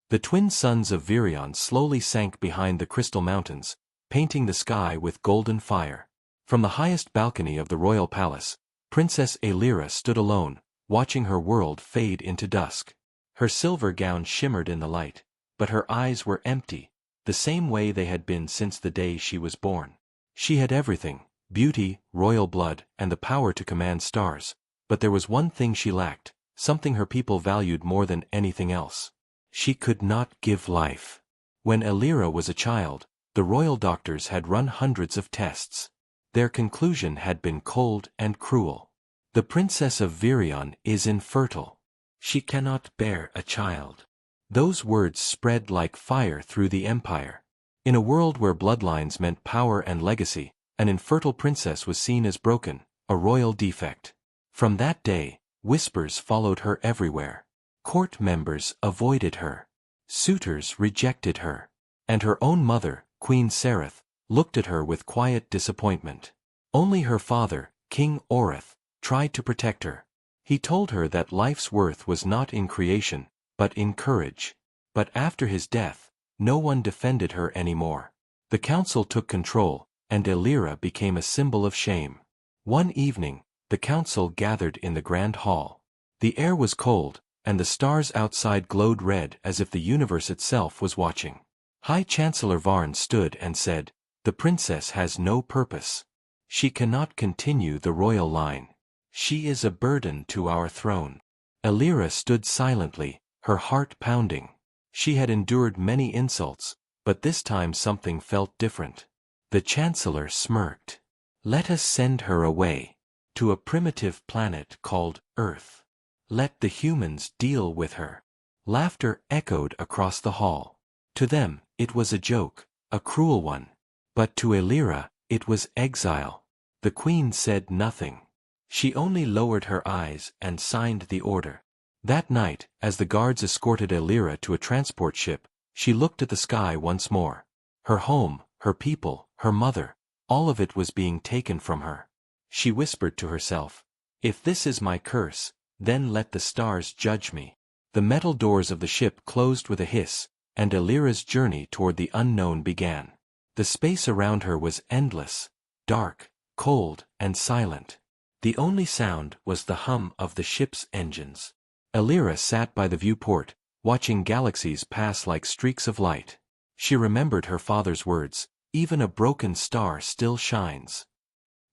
The twin suns of Virion slowly sank behind the crystal mountains, painting the sky with golden fire. From the highest balcony of the royal palace, Princess Aelira stood alone, watching her world fade into dusk. Her silver gown shimmered in the light, but her eyes were empty, the same way they had been since the day she was born. She had everything: beauty, royal blood, and the power to command stars, but there was one thing she lacked, something her people valued more than anything else. She could not give life. When Aelira was a child, the royal doctors had run hundreds of tests. Their conclusion had been cold and cruel. The princess of Virion is infertile. She cannot bear a child. Those words spread like fire through the empire. In a world where bloodlines meant power and legacy, an infertile princess was seen as broken, a royal defect. From that day, whispers followed her everywhere. Court members avoided her. Suitors rejected her. And her own mother, Queen Sereth, looked at her with quiet disappointment. Only her father, King Oreth, tried to protect her. He told her that life's worth was not in creation, but in courage. But after his death, no one defended her anymore. The council took control, and Aelira became a symbol of shame. One evening, the council gathered in the grand hall. The air was cold, and the stars outside glowed red as if the universe itself was watching. High Chancellor Varn stood and said, "The princess has no purpose. She cannot continue the royal line. She is a burden to our throne." Aelira stood silently, her heart pounding. She had endured many insults, but this time something felt different. The Chancellor smirked. "Let us send her away. To a primitive planet called Earth. Let the humans deal with her." Laughter echoed across the hall. To them, it was a joke, a cruel one. But to Aelira, it was exile. The queen said nothing. She only lowered her eyes and signed the order. That night, as the guards escorted Aelira to a transport ship, she looked at the sky once more. Her home, her people, her mother, all of it was being taken from her. She whispered to herself, "If this is my curse, then let the stars judge me." The metal doors of the ship closed with a hiss, and Aelira's journey toward the unknown began. The space around her was endless, dark, cold, and silent. The only sound was the hum of the ship's engines. Aelira sat by the viewport, watching galaxies pass like streaks of light. She remembered her father's words, "Even a broken star still shines."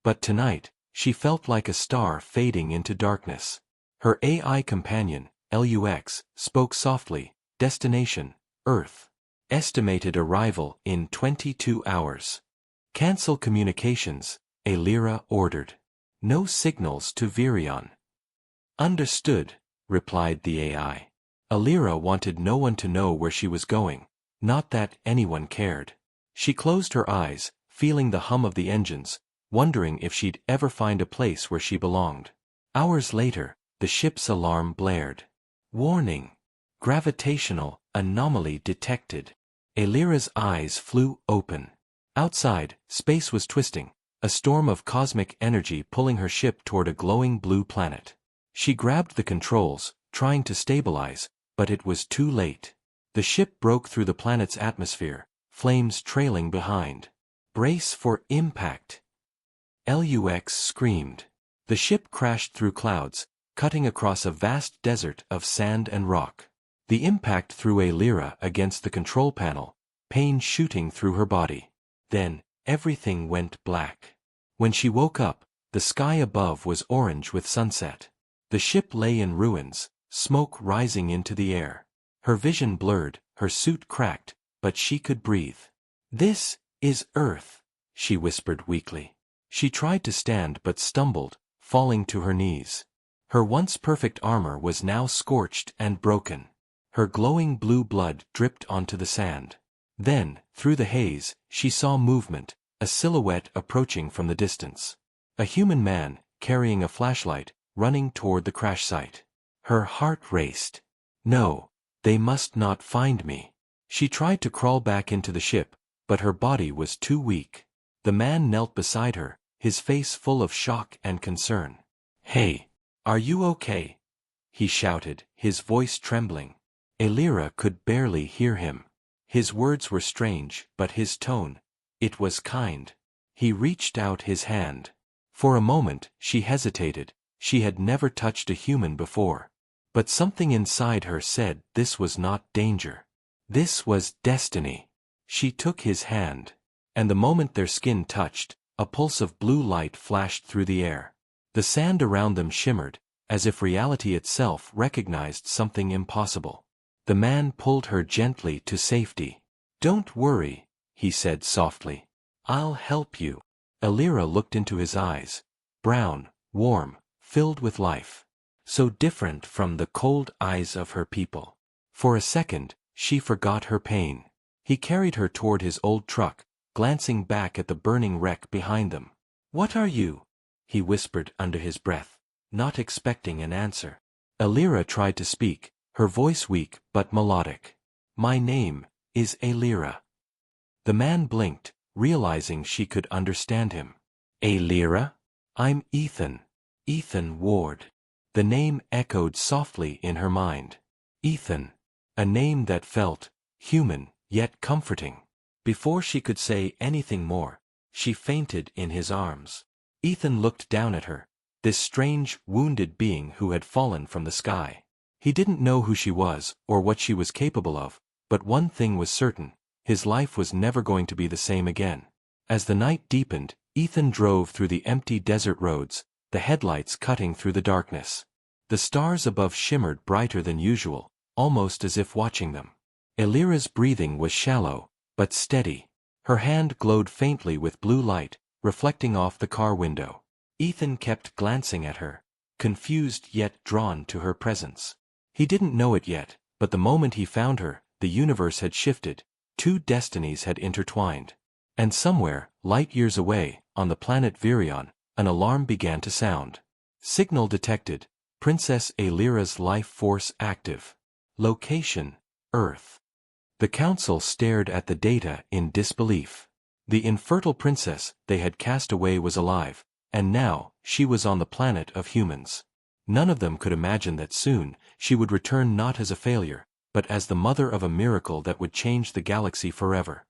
But tonight, she felt like a star fading into darkness. Her AI companion, Lux, spoke softly, "Destination, Earth. Estimated arrival in 22 hours. Cancel communications," Aelira ordered. "No signals to Virion." "Understood," replied the AI. Aelira wanted no one to know where she was going, not that anyone cared. She closed her eyes, feeling the hum of the engines, wondering if she'd ever find a place where she belonged. Hours later, the ship's alarm blared. "Warning! Gravitational anomaly detected." Aelira's eyes flew open. Outside, space was twisting, a storm of cosmic energy pulling her ship toward a glowing blue planet. She grabbed the controls, trying to stabilize, but it was too late. The ship broke through the planet's atmosphere, flames trailing behind. "Brace for impact!" Lux screamed. The ship crashed through clouds, cutting across a vast desert of sand and rock. The impact threw Aelira against the control panel, pain shooting through her body. Then, everything went black. When she woke up, the sky above was orange with sunset. The ship lay in ruins, smoke rising into the air. Her vision blurred, her suit cracked, but she could breathe. "This is Earth," she whispered weakly. She tried to stand but stumbled, falling to her knees. Her once perfect armor was now scorched and broken. Her glowing blue blood dripped onto the sand. Then, through the haze, she saw movement, a silhouette approaching from the distance. A human man, carrying a flashlight, running toward the crash site. Her heart raced. "No, they must not find me." She tried to crawl back into the ship, but her body was too weak. The man knelt beside her, his face full of shock and concern. "Hey, are you okay?" he shouted, his voice trembling. Elira could barely hear him. His words were strange, but his tone, it was kind. He reached out his hand. For a moment, she hesitated. She had never touched a human before. But something inside her said this was not danger. This was destiny. She took his hand. And the moment their skin touched, a pulse of blue light flashed through the air. The sand around them shimmered, as if reality itself recognized something impossible. The man pulled her gently to safety. "Don't worry," he said softly. "I'll help you." Elira looked into his eyes. Brown, warm, filled with life. So different from the cold eyes of her people. For a second, she forgot her pain. He carried her toward his old truck, glancing back at the burning wreck behind them. "What are you?" he whispered under his breath, not expecting an answer. Elira tried to speak, her voice weak but melodic. "My name is Elira." The man blinked, realizing she could understand him. "Elira? I'm Ethan. Ethan Ward." The name echoed softly in her mind. Ethan. A name that felt human, yet comforting. Before she could say anything more, she fainted in his arms. Ethan looked down at her, this strange, wounded being who had fallen from the sky. He didn't know who she was, or what she was capable of, but one thing was certain, his life was never going to be the same again. As the night deepened, Ethan drove through the empty desert roads, the headlights cutting through the darkness. The stars above shimmered brighter than usual, almost as if watching them. Elira's breathing was shallow, but steady. Her hand glowed faintly with blue light, reflecting off the car window. Ethan kept glancing at her, confused yet drawn to her presence. He didn't know it yet, but the moment he found her, the universe had shifted, two destinies had intertwined. And somewhere, light years away, on the planet Virion, an alarm began to sound. Signal detected. Princess Elira's life force active. Location, Earth. The council stared at the data in disbelief. The infertile princess they had cast away was alive, and now, she was on the planet of humans. None of them could imagine that soon, she would return not as a failure, but as the mother of a miracle that would change the galaxy forever.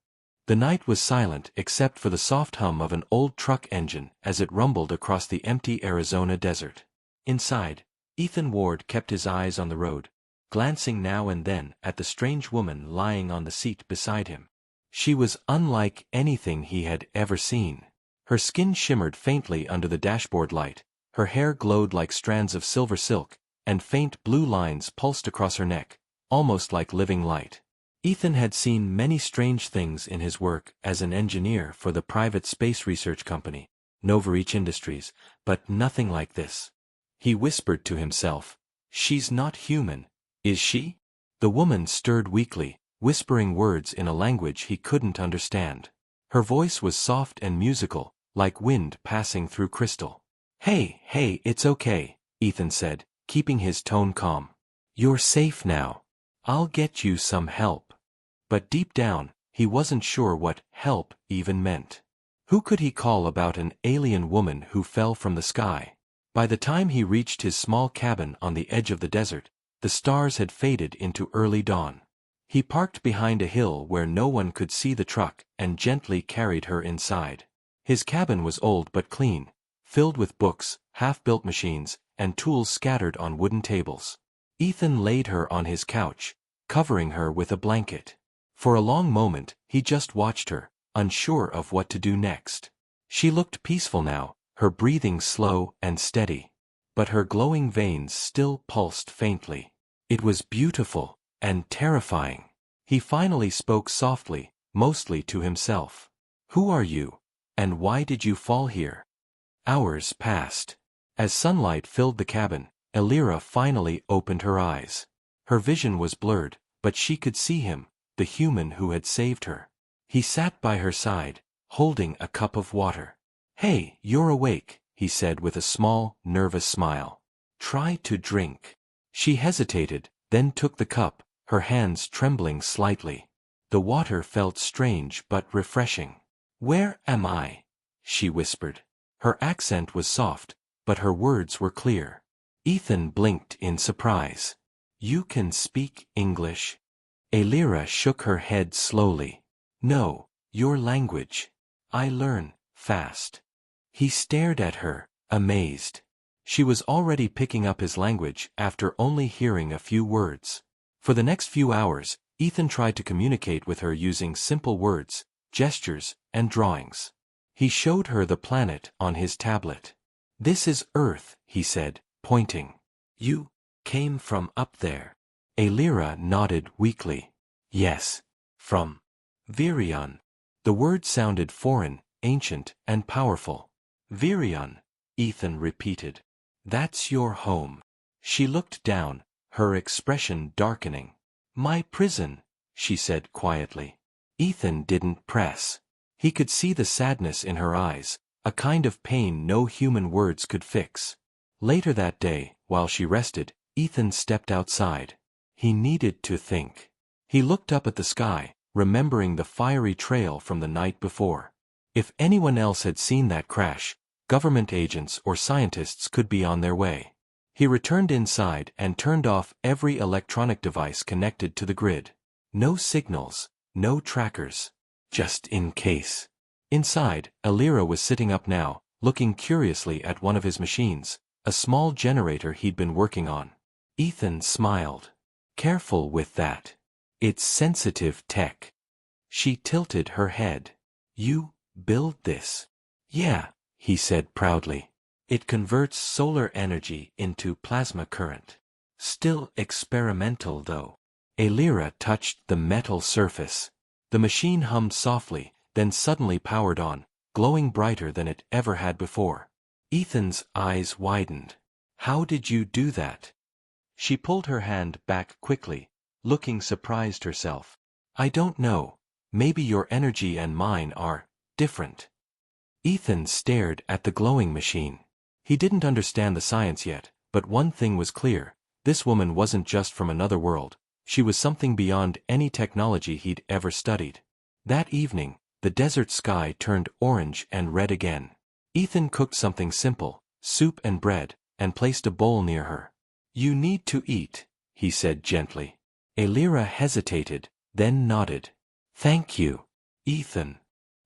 The night was silent except for the soft hum of an old truck engine as it rumbled across the empty Arizona desert. Inside, Ethan Ward kept his eyes on the road, glancing now and then at the strange woman lying on the seat beside him. She was unlike anything he had ever seen. Her skin shimmered faintly under the dashboard light, her hair glowed like strands of silver silk, and faint blue lines pulsed across her neck, almost like living light. Ethan had seen many strange things in his work as an engineer for the private space research company, Novarich Industries, but nothing like this. He whispered to himself, "She's not human, is she?" The woman stirred weakly, whispering words in a language he couldn't understand. Her voice was soft and musical, like wind passing through crystal. Hey, it's okay," Ethan said, keeping his tone calm. "You're safe now. I'll get you some help." But deep down, he wasn't sure what help even meant. Who could he call about an alien woman who fell from the sky? By the time he reached his small cabin on the edge of the desert, the stars had faded into early dawn. He parked behind a hill where no one could see the truck and gently carried her inside. His cabin was old but clean, filled with books, half-built machines, and tools scattered on wooden tables. Ethan laid her on his couch, covering her with a blanket. For a long moment, he just watched her, unsure of what to do next. She looked peaceful now, her breathing slow and steady. But her glowing veins still pulsed faintly. It was beautiful and terrifying. He finally spoke softly, mostly to himself. "Who are you? And why did you fall here?" Hours passed. As sunlight filled the cabin, Elira finally opened her eyes. Her vision was blurred, but she could see him, the human who had saved her. He sat by her side, holding a cup of water. "Hey, you're awake," he said with a small, nervous smile. "Try to drink." She hesitated, then took the cup, her hands trembling slightly. The water felt strange but refreshing. "Where am I?" she whispered. Her accent was soft, but her words were clear. Ethan blinked in surprise. You can speak English? Alira shook her head slowly. No, your language. I learn fast. He stared at her, amazed. She was already picking up his language after only hearing a few words. For the next few hours, Ethan tried to communicate with her using simple words, gestures, and drawings. He showed her the planet on his tablet. This is Earth, he said, pointing. You came from up there. Alira nodded weakly. Yes. From Virion. The word sounded foreign, ancient, and powerful. Virion, Ethan repeated. That's your home. She looked down, her expression darkening. My prison, she said quietly. Ethan didn't press. He could see the sadness in her eyes, a kind of pain no human words could fix. Later that day, while she rested, Ethan stepped outside. He needed to think. He looked up at the sky, remembering the fiery trail from the night before. If anyone else had seen that crash, government agents or scientists could be on their way. He returned inside and turned off every electronic device connected to the grid. No signals, no trackers. Just in case. Inside, Alira was sitting up now, looking curiously at one of his machines, a small generator he'd been working on. Ethan smiled. Careful with that. It's sensitive tech. She tilted her head. You build this? Yeah, he said proudly. It converts solar energy into plasma current. Still experimental though. Alira touched the metal surface. The machine hummed softly, then suddenly powered on, glowing brighter than it ever had before. Ethan's eyes widened. How did you do that? She pulled her hand back quickly, looking surprised herself. I don't know. Maybe your energy and mine are different. Ethan stared at the glowing machine. He didn't understand the science yet, but one thing was clear. This woman wasn't just from another world. She was something beyond any technology he'd ever studied. That evening, the desert sky turned orange and red again. Ethan cooked something simple, soup and bread, and placed a bowl near her. You need to eat, he said gently. Alira hesitated, then nodded. Thank you, Ethan.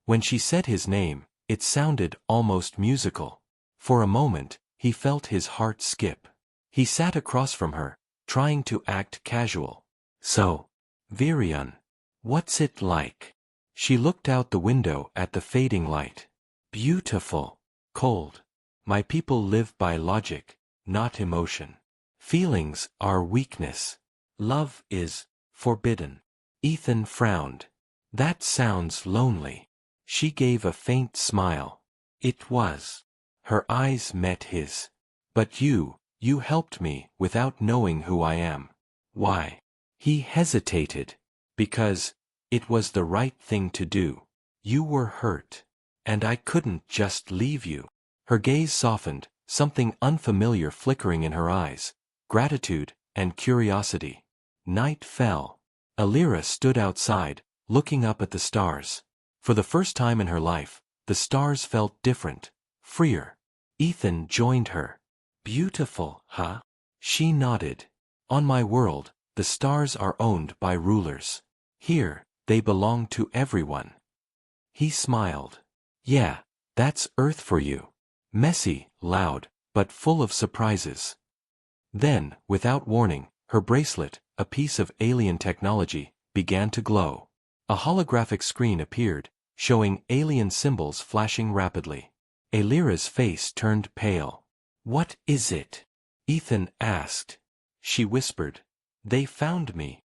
When she said his name, it sounded almost musical. For a moment, he felt his heart skip. He sat across from her, trying to act casual. So, Virion, what's it like? She looked out the window at the fading light. Beautiful. Cold. My people live by logic, not emotion. Feelings are weakness. Love is forbidden. Ethan frowned. That sounds lonely. She gave a faint smile. It was. Her eyes met his. But you helped me without knowing who I am. Why? He hesitated. Because it was the right thing to do. You were hurt. And I couldn't just leave you. Her gaze softened, something unfamiliar flickering in her eyes. Gratitude and curiosity. Night fell. Alira stood outside, looking up at the stars. For the first time in her life, the stars felt different, freer. Ethan joined her. Beautiful, huh? She nodded. On my world, the stars are owned by rulers. Here, they belong to everyone. He smiled. Yeah, that's Earth for you. Messy, loud, but full of surprises. Then, without warning, her bracelet, a piece of alien technology, began to glow. A holographic screen appeared, showing alien symbols flashing rapidly. Alira's face turned pale. What is it? Ethan asked. She whispered. They found me.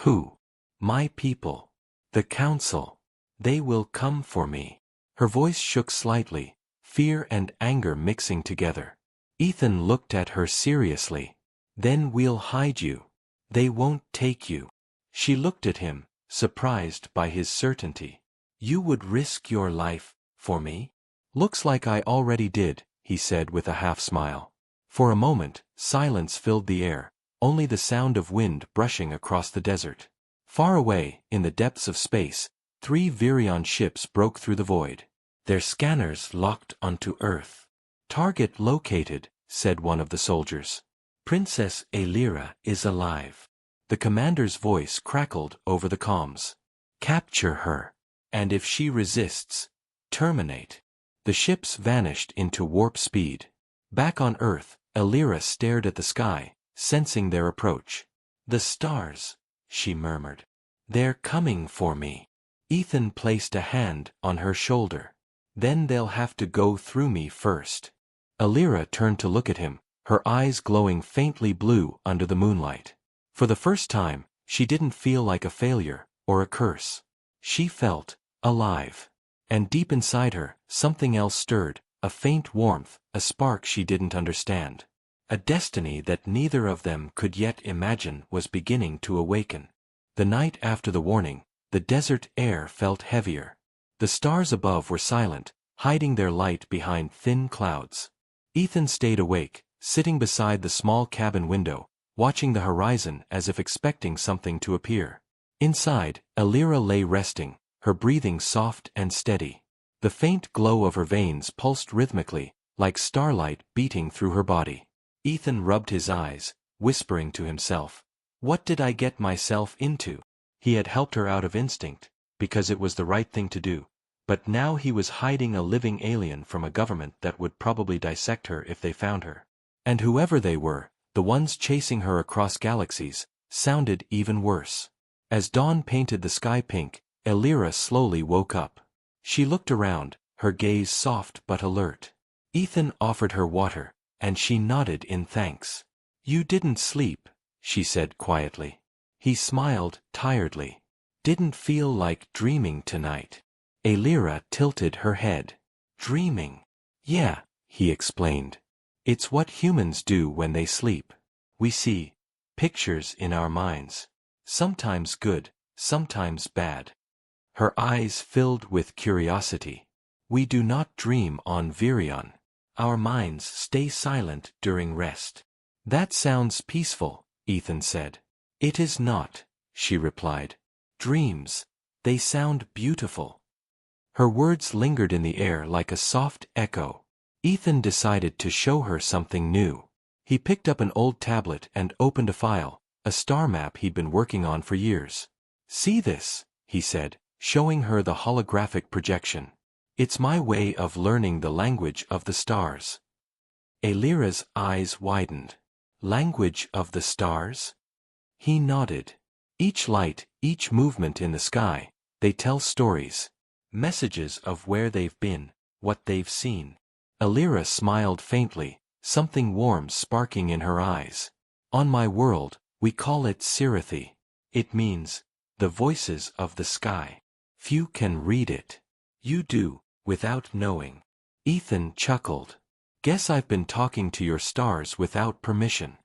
Who? My people. The council. They will come for me. Her voice shook slightly, fear and anger mixing together. Ethan looked at her seriously. Then we'll hide you. They won't take you. She looked at him, surprised by his certainty. You would risk your life, for me? Looks like I already did, he said with a half-smile. For a moment, silence filled the air, only the sound of wind brushing across the desert. Far away, in the depths of space, 3 Virion ships broke through the void. Their scanners locked onto Earth. Target located, said one of the soldiers. Princess Aelira is alive. The commander's voice crackled over the comms. Capture her. And if she resists, terminate. The ships vanished into warp speed. Back on Earth, Aelira stared at the sky, sensing their approach. The stars, she murmured. They're coming for me. Ethan placed a hand on her shoulder. Then they'll have to go through me first. Aelira turned to look at him, her eyes glowing faintly blue under the moonlight. For the first time, she didn't feel like a failure or a curse. She felt alive. And deep inside her, something else stirred, a faint warmth, a spark she didn't understand. A destiny that neither of them could yet imagine was beginning to awaken. The night after the warning, the desert air felt heavier. The stars above were silent, hiding their light behind thin clouds. Ethan stayed awake, sitting beside the small cabin window, watching the horizon as if expecting something to appear. Inside, Aelira lay resting, her breathing soft and steady. The faint glow of her veins pulsed rhythmically, like starlight beating through her body. Ethan rubbed his eyes, whispering to himself, "What did I get myself into?" He had helped her out of instinct, because it was the right thing to do, but now he was hiding a living alien from a government that would probably dissect her if they found her. And whoever they were, the ones chasing her across galaxies, sounded even worse. As dawn painted the sky pink, Aelira slowly woke up. She looked around, her gaze soft but alert. Ethan offered her water, and she nodded in thanks. "You didn't sleep," she said quietly. He smiled tiredly. "Didn't feel like dreaming tonight." Aelira tilted her head. "Dreaming?" "Yeah," he explained. "It's what humans do when they sleep. We see pictures in our minds. Sometimes good, sometimes bad." Her eyes filled with curiosity. "We do not dream on Virion. Our minds stay silent during rest." "That sounds peaceful," Ethan said. "It is not," she replied. "Dreams, they sound beautiful." Her words lingered in the air like a soft echo. Ethan decided to show her something new. He picked up an old tablet and opened a file, a star map he'd been working on for years. "See this," he said, showing her the holographic projection. "It's my way of learning the language of the stars." Aelira's eyes widened. "Language of the stars?" He nodded. "Each light, each movement in the sky, they tell stories. Messages of where they've been, what they've seen." Aelira smiled faintly, something warm sparking in her eyes. "On my world, we call it Sirathi. It means, the voices of the sky. Few can read it. You do, without knowing." Ethan chuckled. "Guess I've been talking to your stars without permission."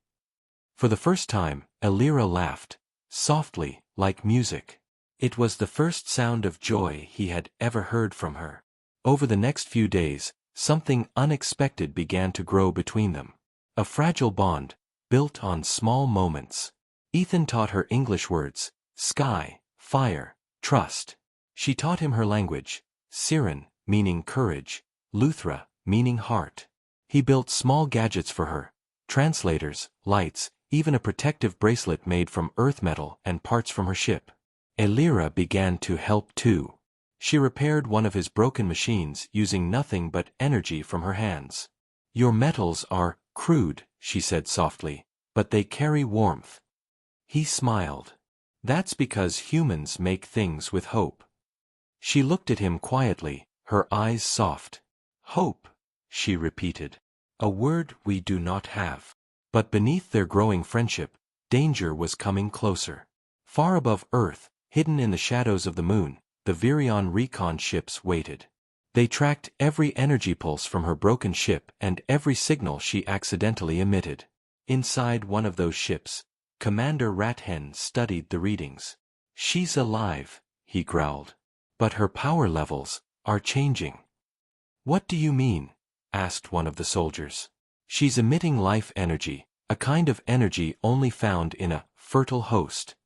For the first time, Aelira laughed, softly, like music. It was the first sound of joy he had ever heard from her. Over the next few days, something unexpected began to grow between them. A fragile bond, built on small moments. Ethan taught her English words, sky, fire, trust. She taught him her language, Siren, meaning courage, Luthra, meaning heart. He built small gadgets for her, translators, lights, even a protective bracelet made from earth metal and parts from her ship. Aelira began to help too. She repaired one of his broken machines using nothing but energy from her hands. "Your metals are crude," she said softly, "but they carry warmth." He smiled. "That's because humans make things with hope." She looked at him quietly, her eyes soft. "Hope," she repeated. "A word we do not have." But beneath their growing friendship, danger was coming closer. Far above Earth, hidden in the shadows of the moon, the Virion recon ships waited. They tracked every energy pulse from her broken ship and every signal she accidentally emitted. Inside one of those ships, Commander Rathen studied the readings. "She's alive," he growled. "But her power levels are changing." "What do you mean?" asked one of the soldiers. "She's emitting life energy, a kind of energy only found in a fertile host."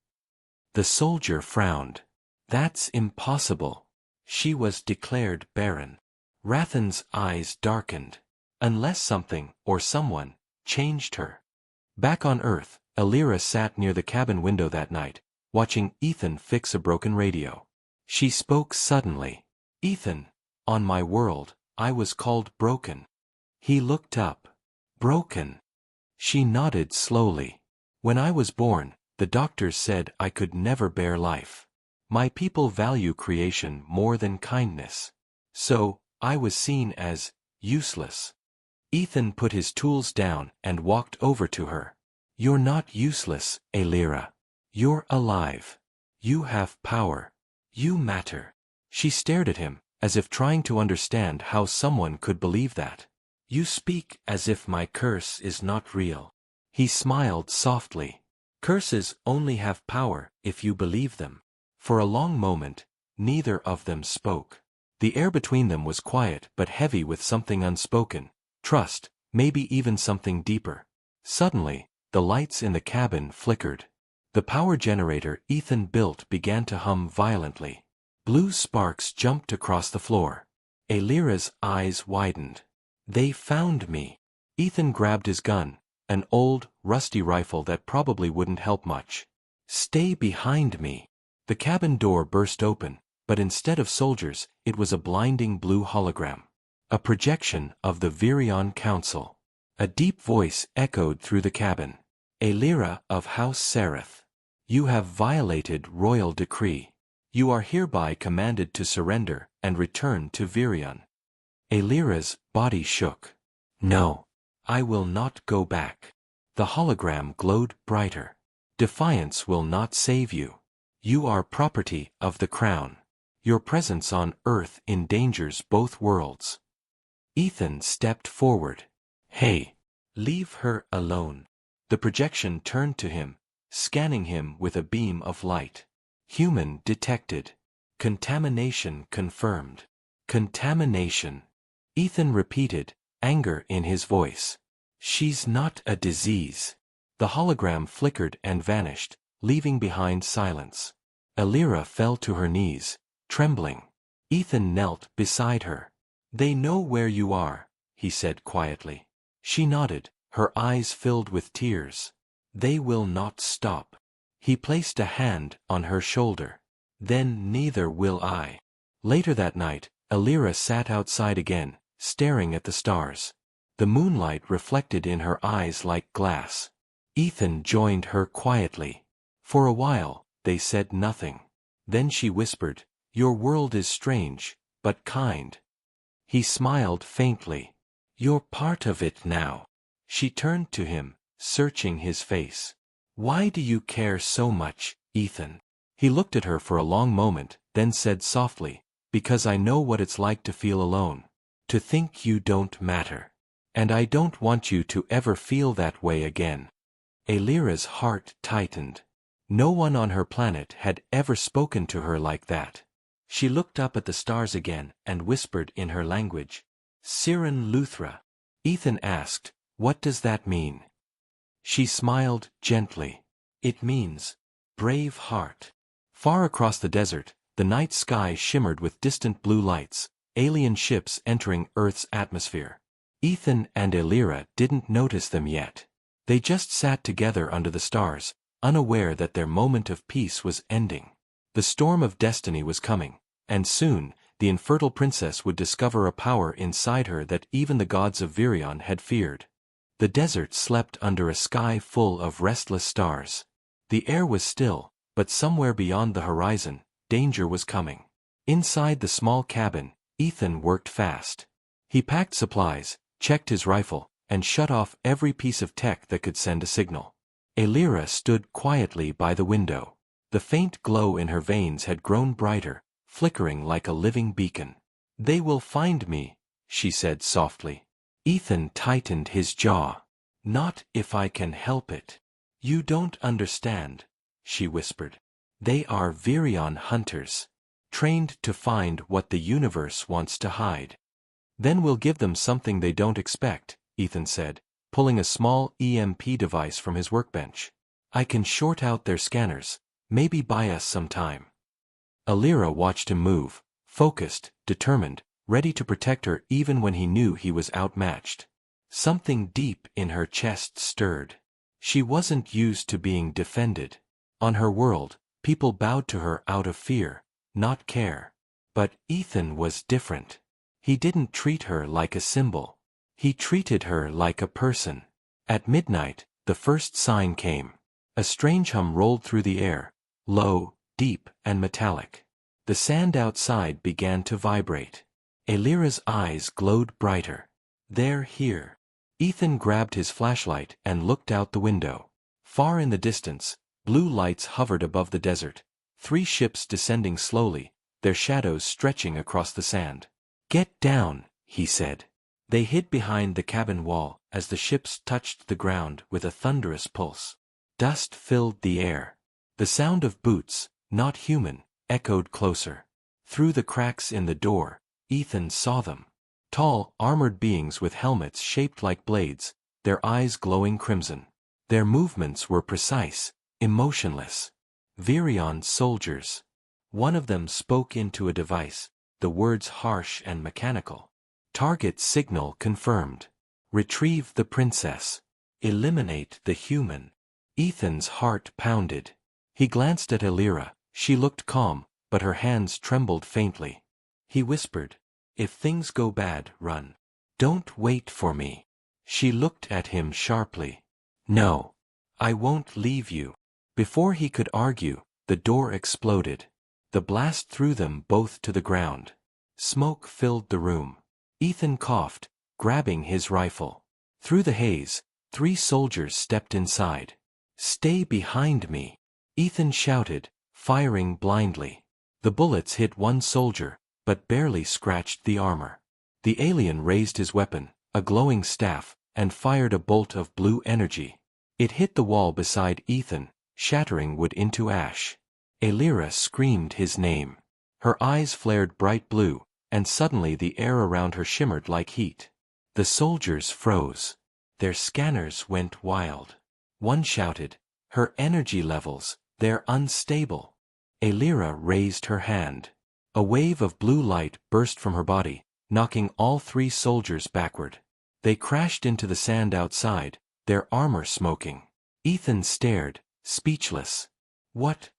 The soldier frowned. "That's impossible." She was declared barren. Rathen's eyes darkened. "Unless something, or someone, changed her." Back on Earth, Alira sat near the cabin window that night, watching Ethan fix a broken radio. She spoke suddenly. "Ethan, on my world, I was called broken." He looked up. "Broken?" She nodded slowly. "When I was born, the doctors said I could never bear life. My people value creation more than kindness. So, I was seen as useless." Ethan put his tools down and walked over to her. "You're not useless, Alira. You're alive. You have power. You matter." She stared at him, as if trying to understand how someone could believe that. "You speak as if my curse is not real." He smiled softly. "Curses only have power if you believe them." For a long moment, neither of them spoke. The air between them was quiet but heavy with something unspoken. Trust, maybe even something deeper. Suddenly, the lights in the cabin flickered. The power generator Ethan built began to hum violently. Blue sparks jumped across the floor. Alira's eyes widened. "They found me." Ethan grabbed his gun, an old, rusty rifle that probably wouldn't help much. "Stay behind me." The cabin door burst open, but instead of soldiers, it was a blinding blue hologram. A projection of the Virion Council. A deep voice echoed through the cabin. "Alira of House Sereth, you have violated royal decree. You are hereby commanded to surrender and return to Virion." Alira's body shook. "No. I will not go back." The hologram glowed brighter. "Defiance will not save you. You are property of the crown. Your presence on Earth endangers both worlds." Ethan stepped forward. "Hey, leave her alone." The projection turned to him, scanning him with a beam of light. "Human detected. Contamination confirmed." "Contamination," Ethan repeated, anger in his voice. "She's not a disease." The hologram flickered and vanished, leaving behind silence. Alira fell to her knees, trembling. Ethan knelt beside her. "They know where you are," he said quietly. She nodded, her eyes filled with tears. "They will not stop." He placed a hand on her shoulder. "Then neither will I." Later that night, Alira sat outside again, staring at the stars. The moonlight reflected in her eyes like glass. Ethan joined her quietly. For a while, they said nothing. Then she whispered, "Your world is strange, but kind." He smiled faintly. "You're part of it now." She turned to him, searching his face. "Why do you care so much, Ethan?" He looked at her for a long moment, then said softly, "Because I know what it's like to feel alone. To think you don't matter. And I don't want you to ever feel that way again." Alira's heart tightened. No one on her planet had ever spoken to her like that. She looked up at the stars again and whispered in her language, "Siren Luthra." Ethan asked, "What does that mean?" She smiled gently. "It means, brave heart." Far across the desert, the night sky shimmered with distant blue lights, alien ships entering Earth's atmosphere. Ethan and Alira didn't notice them yet. They just sat together under the stars, unaware that their moment of peace was ending. The storm of destiny was coming, and soon, the infertile princess would discover a power inside her that even the gods of Virion had feared. The desert slept under a sky full of restless stars. The air was still, but somewhere beyond the horizon, danger was coming. Inside the small cabin, Ethan worked fast. He packed supplies, checked his rifle, and shut off every piece of tech that could send a signal. Alira stood quietly by the window. The faint glow in her veins had grown brighter, flickering like a living beacon. "They will find me," she said softly. Ethan tightened his jaw. "Not if I can help it." "You don't understand," she whispered. "They are Virion hunters, trained to find what the universe wants to hide." "Then we'll give them something they don't expect," Ethan said, pulling a small EMP device from his workbench. "I can short out their scanners, maybe buy us some time." Alira watched him move, focused, determined, ready to protect her even when he knew he was outmatched. Something deep in her chest stirred. She wasn't used to being defended. On her world, people bowed to her out of fear, not care. But Ethan was different. He didn't treat her like a symbol. He treated her like a person. At midnight, the first sign came. A strange hum rolled through the air, low, deep, and metallic. The sand outside began to vibrate. Elira's eyes glowed brighter. They're here. Ethan grabbed his flashlight and looked out the window. Far in the distance, blue lights hovered above the desert. 3 ships descending slowly, their shadows stretching across the sand. "Get down," he said. They hid behind the cabin wall as the ships touched the ground with a thunderous pulse. Dust filled the air. The sound of boots, not human, echoed closer. Through the cracks in the door, Ethan saw them. Tall, armored beings with helmets shaped like blades, their eyes glowing crimson. Their movements were precise, emotionless. Virion soldiers. One of them spoke into a device, the words harsh and mechanical. Target signal confirmed. Retrieve the princess. Eliminate the human. Ethan's heart pounded. He glanced at Elira. She looked calm, but her hands trembled faintly. He whispered, "If things go bad, run. Don't wait for me." She looked at him sharply. "No. I won't leave you." Before he could argue, the door exploded. The blast threw them both to the ground. Smoke filled the room. Ethan coughed, grabbing his rifle. Through the haze, 3 soldiers stepped inside. "Stay behind me," Ethan shouted, firing blindly. The bullets hit one soldier, but barely scratched the armor. The alien raised his weapon, a glowing staff, and fired a bolt of blue energy. It hit the wall beside Ethan, shattering wood into ash. Elira screamed his name. Her eyes flared bright blue, and suddenly the air around her shimmered like heat. The soldiers froze. Their scanners went wild. One shouted, "Her energy levels, they're unstable." Elira raised her hand. A wave of blue light burst from her body, knocking all 3 soldiers backward. They crashed into the sand outside, their armor smoking. Ethan stared, speechless. What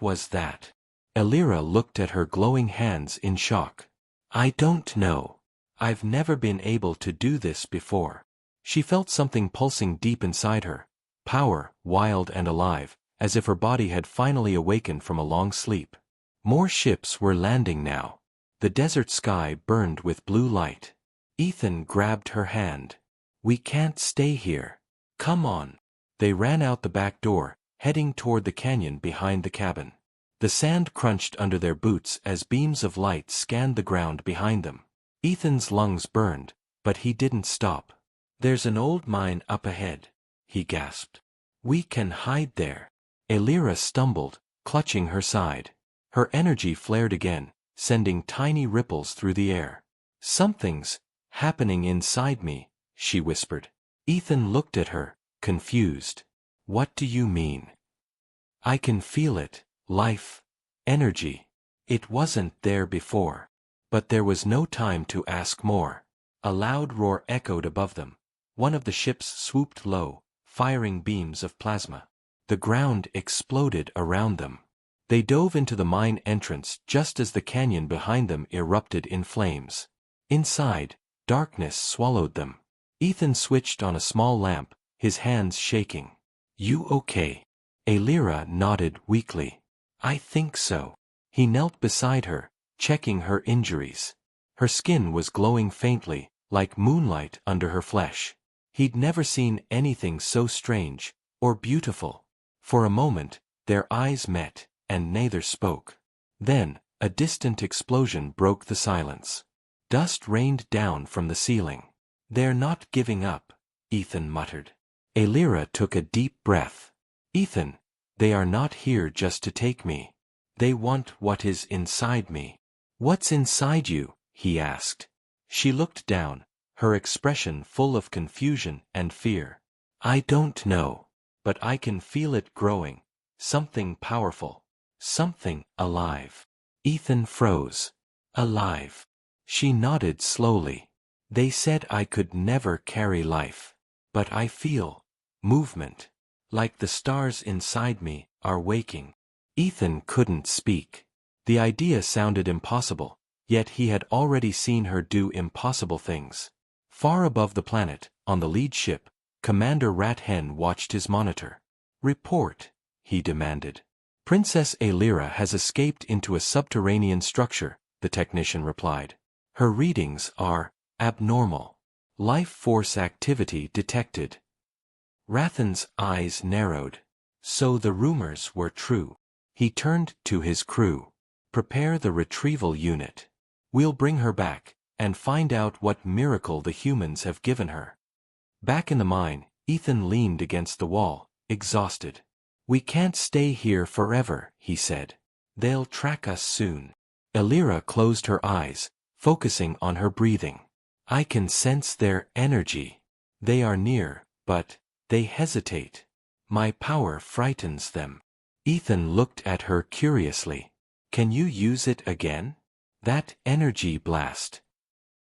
was that? Elira looked at her glowing hands in shock. "I don't know. I've never been able to do this before." She felt something pulsing deep inside her, power, wild and alive, as if her body had finally awakened from a long sleep. More ships were landing now. The desert sky burned with blue light. Ethan grabbed her hand. "We can't stay here. Come on." They ran out the back door, heading toward the canyon behind the cabin. The sand crunched under their boots as beams of light scanned the ground behind them. Ethan's lungs burned, but he didn't stop. "There's an old mine up ahead," he gasped. "We can hide there." Elira stumbled, clutching her side. Her energy flared again, sending tiny ripples through the air. "Something's happening inside me," she whispered. Ethan looked at her, confused. "What do you mean?" "I can feel it, life, energy. It wasn't there before." But there was no time to ask more. A loud roar echoed above them. One of the ships swooped low, firing beams of plasma. The ground exploded around them. They dove into the mine entrance just as the canyon behind them erupted in flames. Inside, darkness swallowed them. Ethan switched on a small lamp, his hands shaking. "You okay?" Elira nodded weakly. "I think so." He knelt beside her, checking her injuries. Her skin was glowing faintly, like moonlight under her flesh. He'd never seen anything so strange, or beautiful. For a moment, their eyes met, and neither spoke. Then, a distant explosion broke the silence. Dust rained down from the ceiling. "They're not giving up," Ethan muttered. Elira took a deep breath. "Ethan, they are not here just to take me. They want what is inside me." "What's inside you?" he asked. She looked down, her expression full of confusion and fear. "I don't know, but I can feel it growing, something powerful, something alive." Ethan froze. "Alive?" She nodded slowly. "They said I could never carry life. But I feel movement. Like the stars inside me are waking. Ethan couldn't speak. The idea sounded impossible, yet he had already seen her do impossible things. Far above the planet, on the lead ship, Commander Rat Hen watched his monitor. "Report," he demanded. "Princess Aelira has escaped into a subterranean structure," the technician replied. "Her readings are abnormal. Life force activity detected." Rathen's eyes narrowed. So the rumors were true. He turned to his crew. "Prepare the retrieval unit. We'll bring her back, and find out what miracle the humans have given her." Back in the mine, Ethan leaned against the wall, exhausted. "We can't stay here forever," he said. "They'll track us soon." Aelira closed her eyes, focusing on her breathing. "I can sense their energy. They are near, but they hesitate. My power frightens them." Ethan looked at her curiously. "Can you use it again? That energy blast?"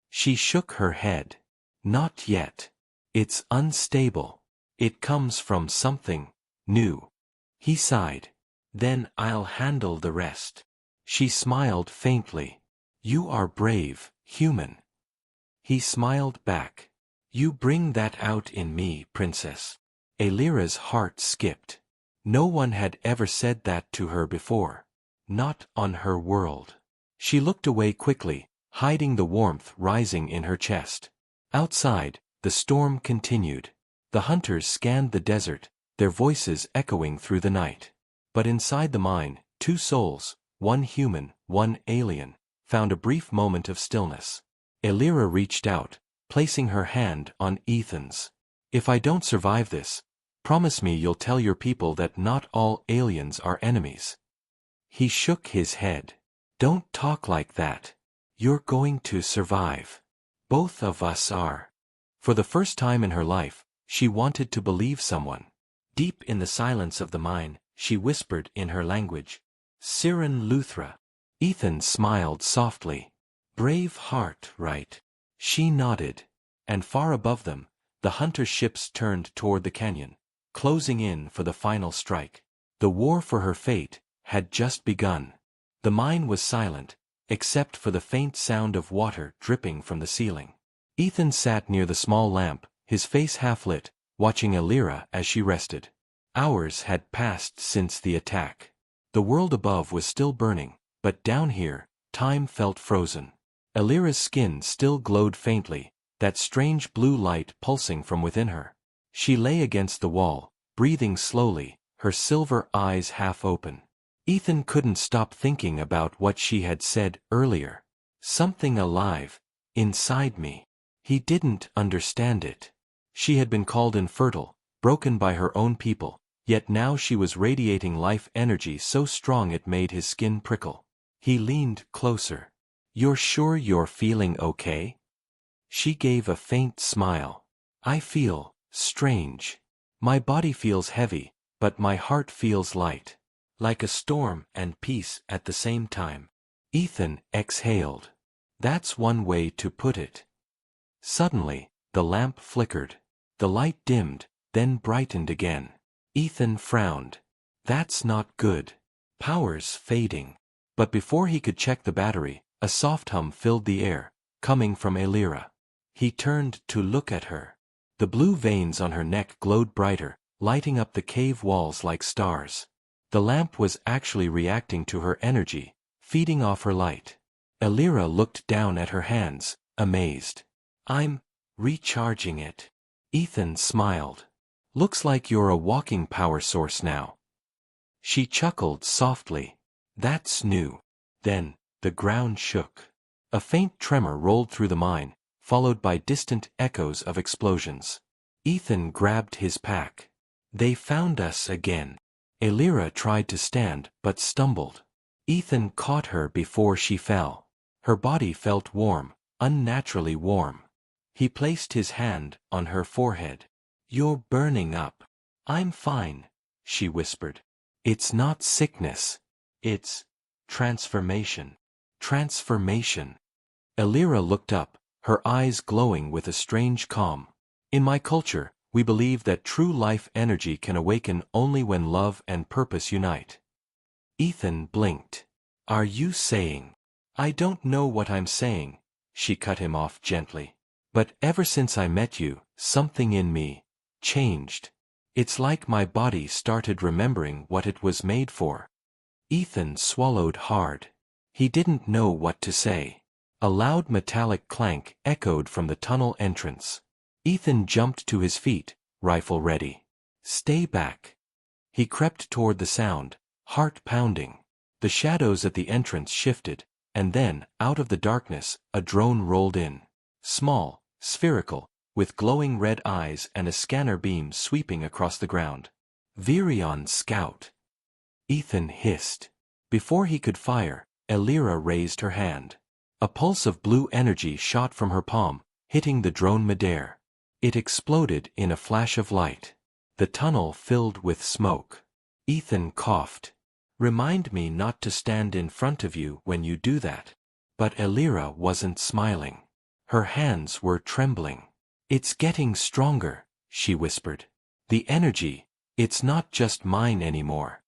She shook her head. "Not yet. It's unstable. It comes from something new." He sighed. "Then I'll handle the rest." She smiled faintly. "You are brave, human." He smiled back. "You bring that out in me, princess." Aelira's heart skipped. No one had ever said that to her before. Not on her world. She looked away quickly, hiding the warmth rising in her chest. Outside, the storm continued. The hunters scanned the desert, their voices echoing through the night. But inside the mine, two souls, one human, one alien, found a brief moment of stillness. Aelira reached out, placing her hand on Ethan's. "If I don't survive this, promise me you'll tell your people that not all aliens are enemies." He shook his head. "Don't talk like that. You're going to survive. Both of us are." For the first time in her life, she wanted to believe someone. Deep in the silence of the mine, she whispered in her language, "Siren Luthra." Ethan smiled softly. "Brave heart, right?" She nodded. And far above them, the hunter ships turned toward the canyon, closing in for the final strike. The war for her fate had just begun. The mine was silent, except for the faint sound of water dripping from the ceiling. Ethan sat near the small lamp, his face half-lit, watching Aelira as she rested. Hours had passed since the attack. The world above was still burning, but down here, time felt frozen. Aelira's skin still glowed faintly, that strange blue light pulsing from within her. She lay against the wall, breathing slowly, her silver eyes half open. Ethan couldn't stop thinking about what she had said earlier. "Something alive, inside me." He didn't understand it. She had been called infertile, broken by her own people, yet now she was radiating life energy so strong it made his skin prickle. He leaned closer. "You're sure you're feeling okay?" She gave a faint smile. "I feel strange. My body feels heavy, but my heart feels light. Like a storm and peace at the same time." Ethan exhaled. "That's one way to put it." Suddenly, the lamp flickered. The light dimmed, then brightened again. Ethan frowned. "That's not good. Power's fading." But before he could check the battery, a soft hum filled the air, coming from Aelira. He turned to look at her. The blue veins on her neck glowed brighter, lighting up the cave walls like stars. The lamp was actually reacting to her energy, feeding off her light. Aelira looked down at her hands, amazed. "I'm recharging it." Ethan smiled. "Looks like you're a walking power source now." She chuckled softly. "That's new." Then, the ground shook. A faint tremor rolled through the mine, followed by distant echoes of explosions. Ethan grabbed his pack. "They found us again." Aelira tried to stand but stumbled. Ethan caught her before she fell. Her body felt warm, unnaturally warm. He placed his hand on her forehead. "You're burning up." "I'm fine," she whispered. "It's not sickness. It's transformation." Transformation. Aelira looked up, her eyes glowing with a strange calm. "In my culture, We believe that true life energy can awaken only when love and purpose unite. Ethan blinked. Are you saying? I don't know what I'm saying, she cut him off gently. But ever since I met you, something in me changed. It's like my body started remembering what it was made for. Ethan swallowed hard. He didn't know what to say. A loud metallic clank echoed from the tunnel entrance. Ethan jumped to his feet, rifle ready. Stay back. He crept toward the sound, heart pounding. The shadows at the entrance shifted, and then, out of the darkness, a drone rolled in. Small, spherical, with glowing red eyes and a scanner beam sweeping across the ground. Virion Scout. Ethan hissed. Before he could fire, Elira raised her hand. A pulse of blue energy shot from her palm, hitting the drone midair. It exploded in a flash of light. The tunnel filled with smoke. Ethan coughed. Remind me not to stand in front of you when you do that. But Elira wasn't smiling. Her hands were trembling. It's getting stronger, she whispered. The energy, it's not just mine anymore.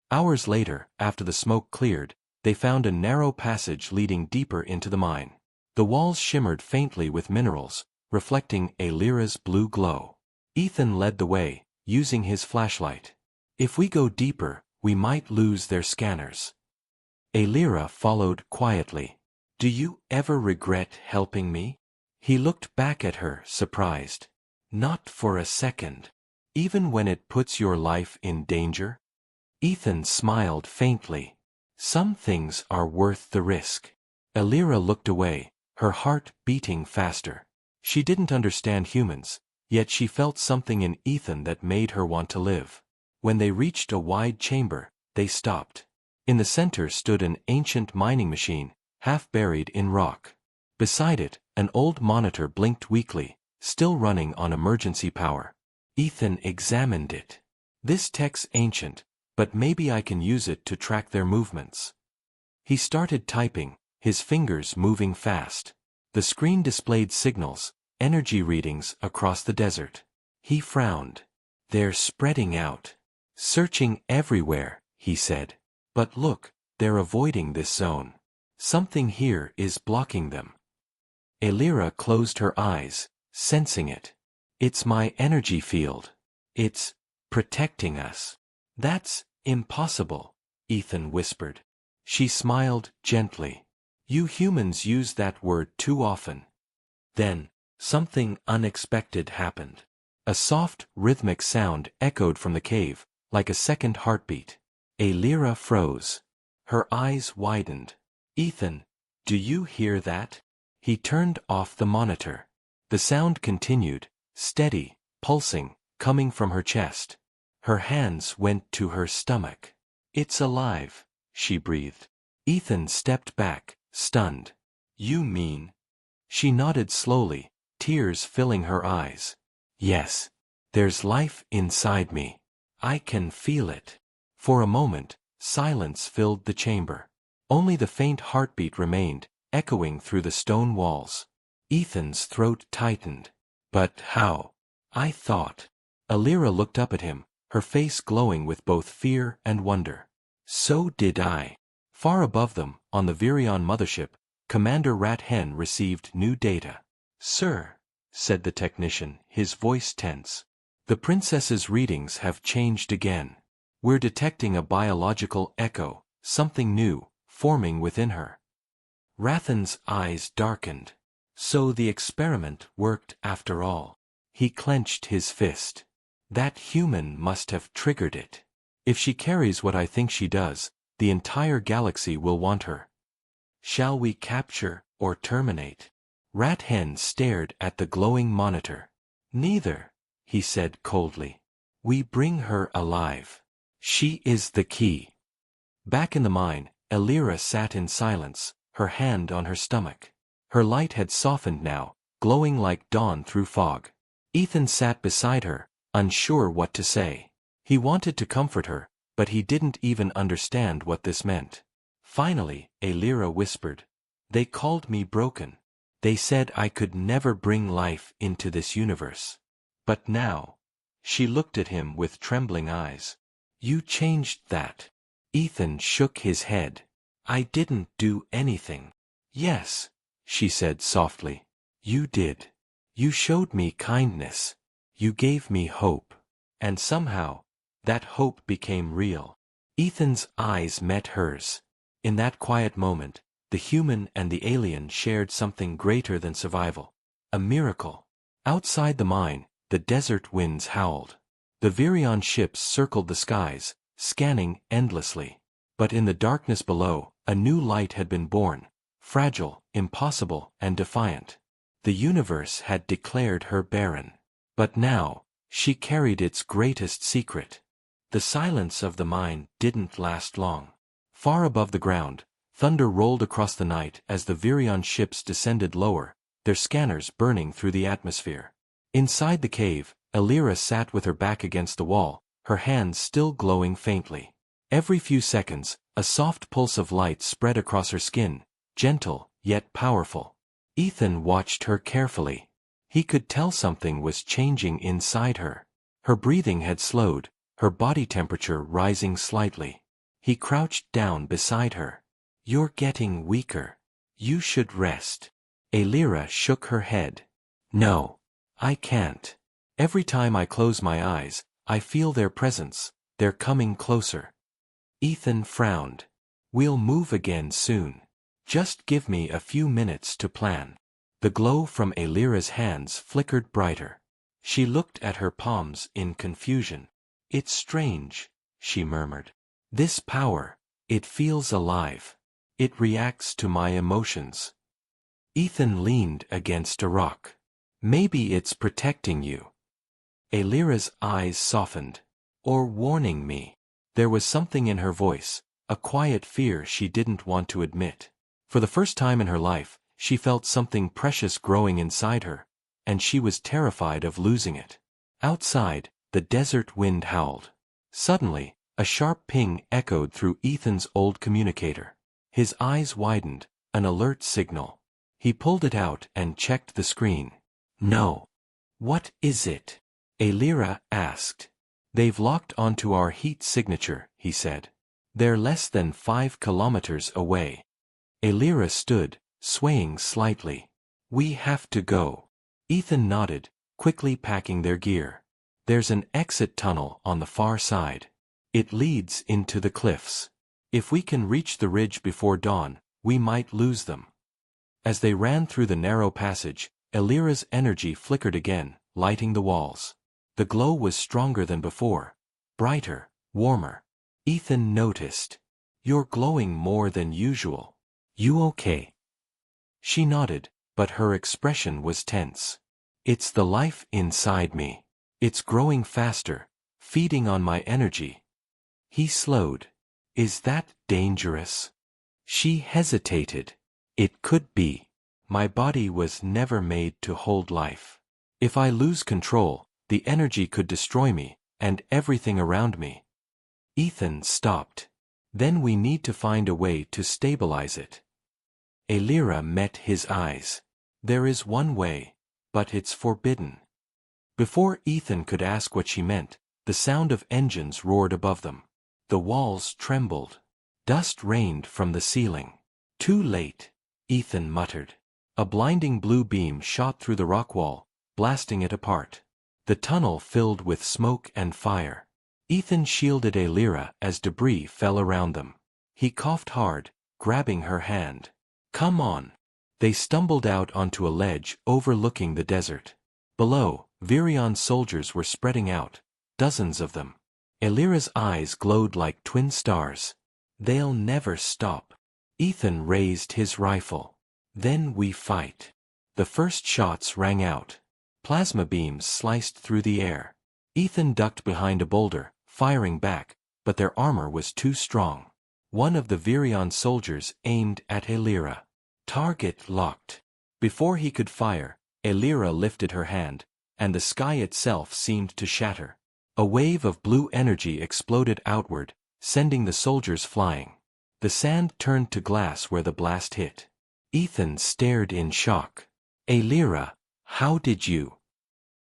Hours later, after the smoke cleared, they found a narrow passage leading deeper into the mine. The walls shimmered faintly with minerals, reflecting Elira's blue glow. Ethan led the way, using his flashlight. If we go deeper, we might lose their scanners. Elira followed quietly. Do you ever regret helping me? He looked back at her, surprised. Not for a second. Even when it puts your life in danger? Ethan smiled faintly. Some things are worth the risk. Elira looked away, her heart beating faster. She didn't understand humans, yet she felt something in Ethan that made her want to live. When they reached a wide chamber, they stopped. In the center stood an ancient mining machine, half buried in rock. Beside it, an old monitor blinked weakly, still running on emergency power. Ethan examined it. This tech's ancient, but maybe I can use it to track their movements. He started typing, his fingers moving fast. The screen displayed signals, energy readings across the desert. He frowned. They're spreading out. Searching everywhere, he said. But look, they're avoiding this zone. Something here is blocking them. Elira closed her eyes, sensing it. It's my energy field. It's protecting us. That's impossible, Ethan whispered. She smiled gently. You humans use that word too often. Then, something unexpected happened. A soft, rhythmic sound echoed from the cave, like a second heartbeat. Elira froze. Her eyes widened. Ethan, do you hear that? He turned off the monitor. The sound continued, steady, pulsing, coming from her chest. Her hands went to her stomach. It's alive, she breathed. Ethan stepped back, stunned. You mean? She nodded slowly, tears filling her eyes. Yes. There's life inside me. I can feel it. For a moment, silence filled the chamber. Only the faint heartbeat remained, echoing through the stone walls. Ethan's throat tightened. But how? I thought. Elira looked up at him, her face glowing with both fear and wonder. So did I. Far above them, on the Virion mothership, Commander Rat Hen received new data. Sir, said the technician, his voice tense. The princess's readings have changed again. We're detecting a biological echo, something new, forming within her. Rathen's eyes darkened. So the experiment worked after all. He clenched his fist. That human must have triggered it. If she carries what I think she does, the entire galaxy will want her. Shall we capture or terminate? Rat Hen stared at the glowing monitor. Neither, he said coldly. We bring her alive. She is the key. Back in the mine, Elira sat in silence, her hand on her stomach. Her light had softened now, glowing like dawn through fog. Ethan sat beside her, unsure what to say. He wanted to comfort her, but he didn't even understand what this meant. Finally, Elira whispered. They called me broken. They said I could never bring life into this universe. But now, She looked at him with trembling eyes. You changed that. Ethan shook his head. I didn't do anything. Yes, she said softly. You did. You showed me kindness. You gave me hope. And somehow, that hope became real. Ethan's eyes met hers. In that quiet moment, the human and the alien shared something greater than survival. A miracle. Outside the mine, the desert winds howled. The Virion ships circled the skies, scanning endlessly. But in the darkness below, a new light had been born, fragile, impossible, and defiant. The universe had declared her barren. But now, she carried its greatest secret. The silence of the mine didn't last long. Far above the ground, thunder rolled across the night as the Virion ships descended lower, their scanners burning through the atmosphere. Inside the cave, Elira sat with her back against the wall, her hands still glowing faintly. Every few seconds, a soft pulse of light spread across her skin, gentle, yet powerful. Ethan watched her carefully. He could tell something was changing inside her. Her breathing had slowed, her body temperature rising slightly. He crouched down beside her. You're getting weaker. You should rest. Elira shook her head. No. I can't. Every time I close my eyes, I feel their presence, they're coming closer. Ethan frowned. We'll move again soon. Just give me a few minutes to plan. The glow from Elira's hands flickered brighter. She looked at her palms in confusion. It's strange, she murmured. This power, it feels alive. It reacts to my emotions. Ethan leaned against a rock. Maybe it's protecting you. Elira's eyes softened. Or warning me. There was something in her voice, a quiet fear she didn't want to admit. For the first time in her life, she felt something precious growing inside her, and she was terrified of losing it. Outside, the desert wind howled. Suddenly, a sharp ping echoed through Ethan's old communicator. His eyes widened, an alert signal. He pulled it out and checked the screen. No. What is it? Elira asked. They've locked onto our heat signature, he said. They're less than 5 kilometers away. Elira stood, swaying slightly. We have to go. Ethan nodded, quickly packing their gear. There's an exit tunnel on the far side. It leads into the cliffs. If we can reach the ridge before dawn, we might lose them. As they ran through the narrow passage, Elira's energy flickered again, lighting the walls. The glow was stronger than before. Brighter, warmer. Ethan noticed. You're glowing more than usual. You okay? She nodded, but her expression was tense. It's the life inside me. It's growing faster, feeding on my energy. He slowed. Is that dangerous? She hesitated. It could be. My body was never made to hold life. If I lose control, the energy could destroy me, and everything around me. Ethan stopped. Then we need to find a way to stabilize it. Elira met his eyes. There is one way, but it's forbidden. Before Ethan could ask what she meant, the sound of engines roared above them. The walls trembled. Dust rained from the ceiling. Too late, Ethan muttered. A blinding blue beam shot through the rock wall, blasting it apart. The tunnel filled with smoke and fire. Ethan shielded Elira as debris fell around them. He coughed hard, grabbing her hand. Come on. They stumbled out onto a ledge overlooking the desert. Below, Virion soldiers were spreading out, dozens of them. Elira's eyes glowed like twin stars. They'll never stop. Ethan raised his rifle. Then we fight. The first shots rang out. Plasma beams sliced through the air. Ethan ducked behind a boulder, firing back, but their armor was too strong. One of the Virion soldiers aimed at Elira. Target locked. Before he could fire, Elira lifted her hand, and the sky itself seemed to shatter. A wave of blue energy exploded outward, sending the soldiers flying. The sand turned to glass where the blast hit. Ethan stared in shock. Elira, how did you?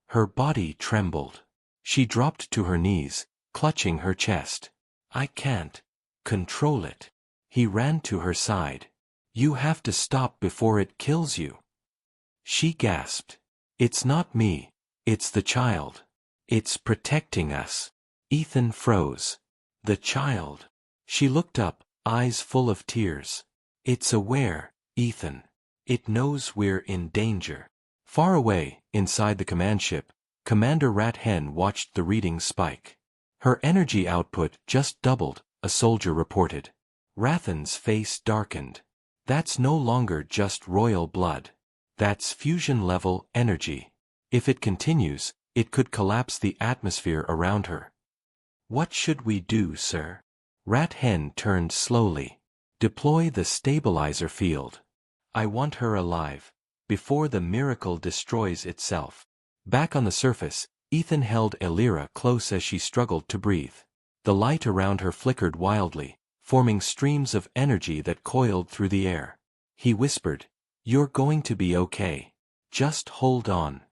Her body trembled. She dropped to her knees, clutching her chest. I can't control it. He ran to her side. You have to stop before it kills you. She gasped. It's not me. It's the child. It's protecting us. Ethan froze. The child. She looked up, eyes full of tears. It's aware, Ethan. It knows we're in danger. Far away, inside the command ship, Commander Rat Hen watched the readings spike. Her energy output just doubled, a soldier reported. Rathen's face darkened. That's no longer just royal blood. That's fusion-level energy. If it continues, it could collapse the atmosphere around her. What should we do, sir? Rat Hen turned slowly. Deploy the stabilizer field. I want her alive, before the miracle destroys itself. Back on the surface, Ethan held Elira close as she struggled to breathe. The light around her flickered wildly, forming streams of energy that coiled through the air. He whispered, You're going to be okay. Just hold on.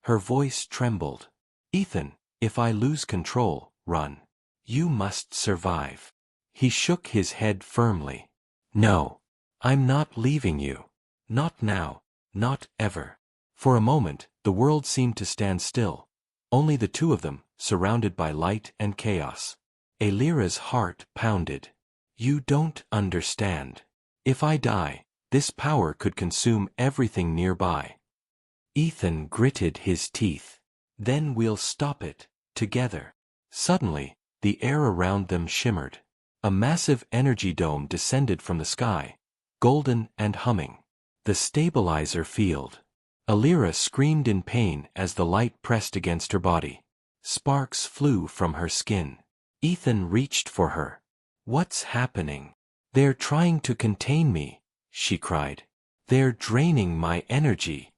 Her voice trembled. Ethan, if I lose control, run. You must survive. He shook his head firmly. No. I'm not leaving you. Not now, not ever. For a moment, the world seemed to stand still. Only the two of them, surrounded by light and chaos. Elira's heart pounded. You don't understand. If I die, this power could consume everything nearby. Ethan gritted his teeth. Then we'll stop it, together. Suddenly, the air around them shimmered. A massive energy dome descended from the sky, golden and humming. The stabilizer field. Elira screamed in pain as the light pressed against her body. Sparks flew from her skin. Ethan reached for her. What's happening? They're trying to contain me, she cried. They're draining my energy.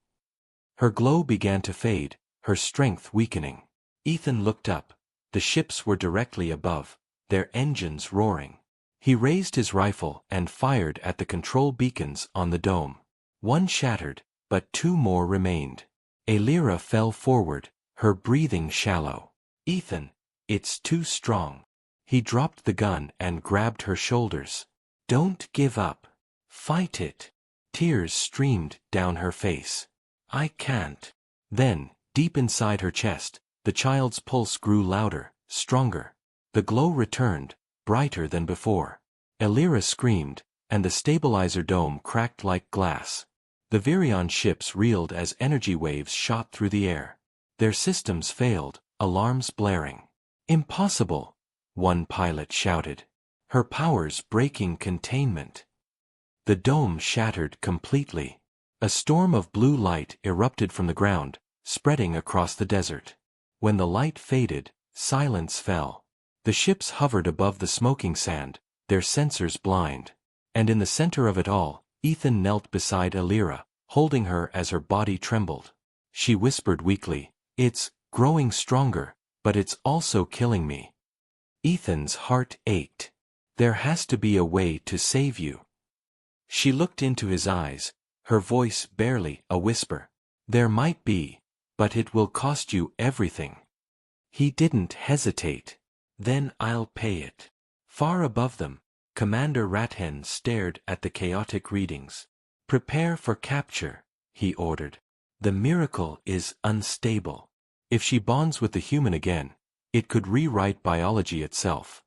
Her glow began to fade, her strength weakening. Ethan looked up. The ships were directly above, their engines roaring. He raised his rifle and fired at the control beacons on the dome. One shattered, but two more remained. Elira fell forward, her breathing shallow. Ethan, it's too strong. He dropped the gun and grabbed her shoulders. Don't give up. Fight it. Tears streamed down her face. I can't. Then, deep inside her chest, the child's pulse grew louder, stronger. The glow returned, brighter than before. Elira screamed, and the stabilizer dome cracked like glass. The Virion ships reeled as energy waves shot through the air. Their systems failed, alarms blaring. Impossible, one pilot shouted. Her powers breaking containment. The dome shattered completely. A storm of blue light erupted from the ground, spreading across the desert. When the light faded, silence fell. The ships hovered above the smoking sand, their sensors blind. And in the center of it all, Ethan knelt beside Elira, holding her as her body trembled. She whispered weakly, It's growing stronger, but it's also killing me. Ethan's heart ached. There has to be a way to save you. She looked into his eyes, her voice barely a whisper. There might be, but it will cost you everything. He didn't hesitate. Then I'll pay it. Far above them, Commander Rat Hen stared at the chaotic readings. Prepare for capture, he ordered. The miracle is unstable. If she bonds with the human again, it could rewrite biology itself.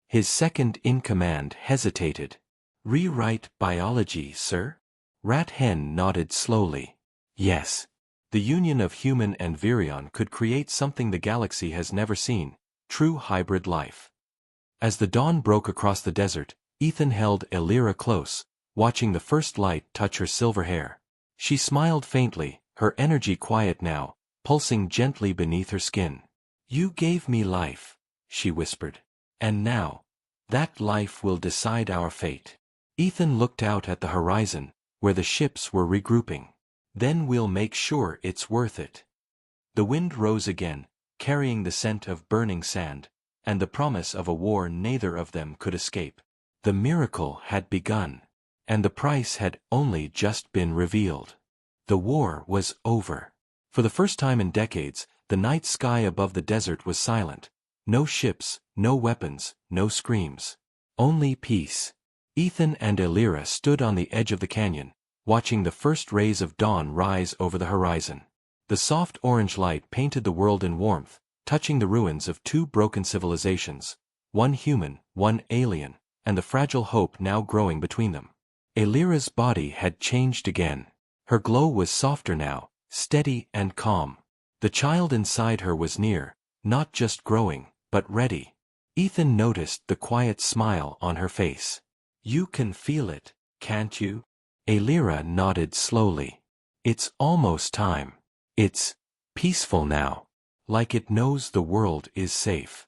His second-in-command hesitated. Rewrite biology, sir? Rat Hen nodded slowly. Yes. The union of human and Virion could create something the galaxy has never seen, true hybrid life. As the dawn broke across the desert, Ethan held Elira close, watching the first light touch her silver hair. She smiled faintly, her energy quiet now, pulsing gently beneath her skin. You gave me life, she whispered. And now, that life will decide our fate. Ethan looked out at the horizon, where the ships were regrouping. Then we'll make sure it's worth it. The wind rose again, carrying the scent of burning sand, and the promise of a war neither of them could escape. The miracle had begun, and the price had only just been revealed. The war was over. For the first time in decades, the night sky above the desert was silent. No ships, no weapons, no screams. Only peace. Ethan and Elira stood on the edge of the canyon, watching the first rays of dawn rise over the horizon. The soft orange light painted the world in warmth, touching the ruins of two broken civilizations, one human, one alien, and the fragile hope now growing between them. Elira's body had changed again. Her glow was softer now, steady and calm. The child inside her was near, not just growing, but ready. Ethan noticed the quiet smile on her face. "You can feel it, can't you?" Elira nodded slowly. "It's almost time. It's peaceful now. Like it knows the world is safe."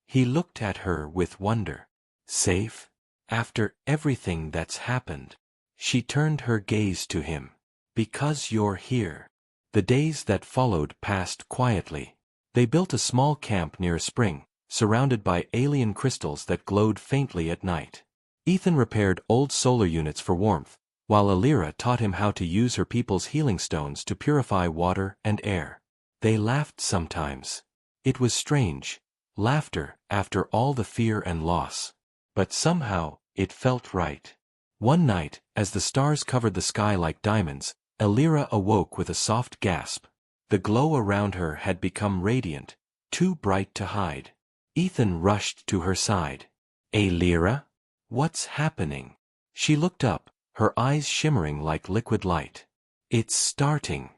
He looked at her with wonder. "Safe? After everything that's happened?" She turned her gaze to him. "Because you're here." The days that followed passed quietly. They built a small camp near a spring, surrounded by alien crystals that glowed faintly at night. Ethan repaired old solar units for warmth, while Elira taught him how to use her people's healing stones to purify water and air. They laughed sometimes. It was strange. Laughter after all the fear and loss. But somehow, it felt right. One night, as the stars covered the sky like diamonds, Elira awoke with a soft gasp. The glow around her had become radiant, too bright to hide. Ethan rushed to her side. "Elira? What's happening?" She looked up, her eyes shimmering like liquid light. "It's starting."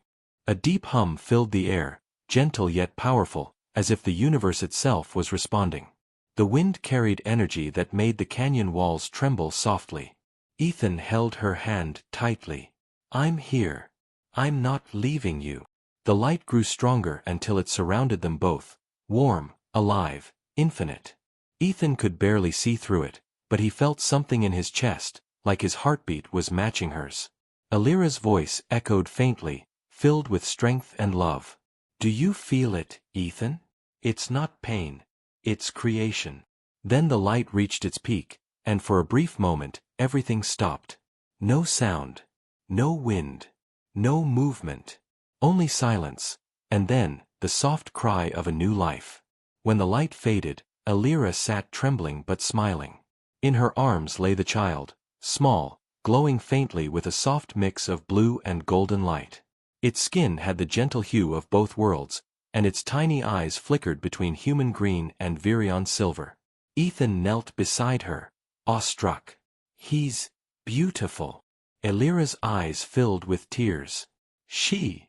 A deep hum filled the air, gentle yet powerful, as if the universe itself was responding. The wind carried energy that made the canyon walls tremble softly. Ethan held her hand tightly. "I'm here. I'm not leaving you." The light grew stronger until it surrounded them both, warm, alive, infinite. Ethan could barely see through it, but he felt something in his chest, like his heartbeat was matching hers. Elira's voice echoed faintly, filled with strength and love. "Do you feel it, Ethan? It's not pain. It's creation." Then the light reached its peak, and for a brief moment, everything stopped. No sound. No wind. No movement. Only silence, and then, the soft cry of a new life. When the light faded, Elira sat trembling but smiling. In her arms lay the child, small, glowing faintly with a soft mix of blue and golden light. Its skin had the gentle hue of both worlds, and its tiny eyes flickered between human green and virion silver. Ethan knelt beside her, awestruck. "He's beautiful." Elira's eyes filled with tears. She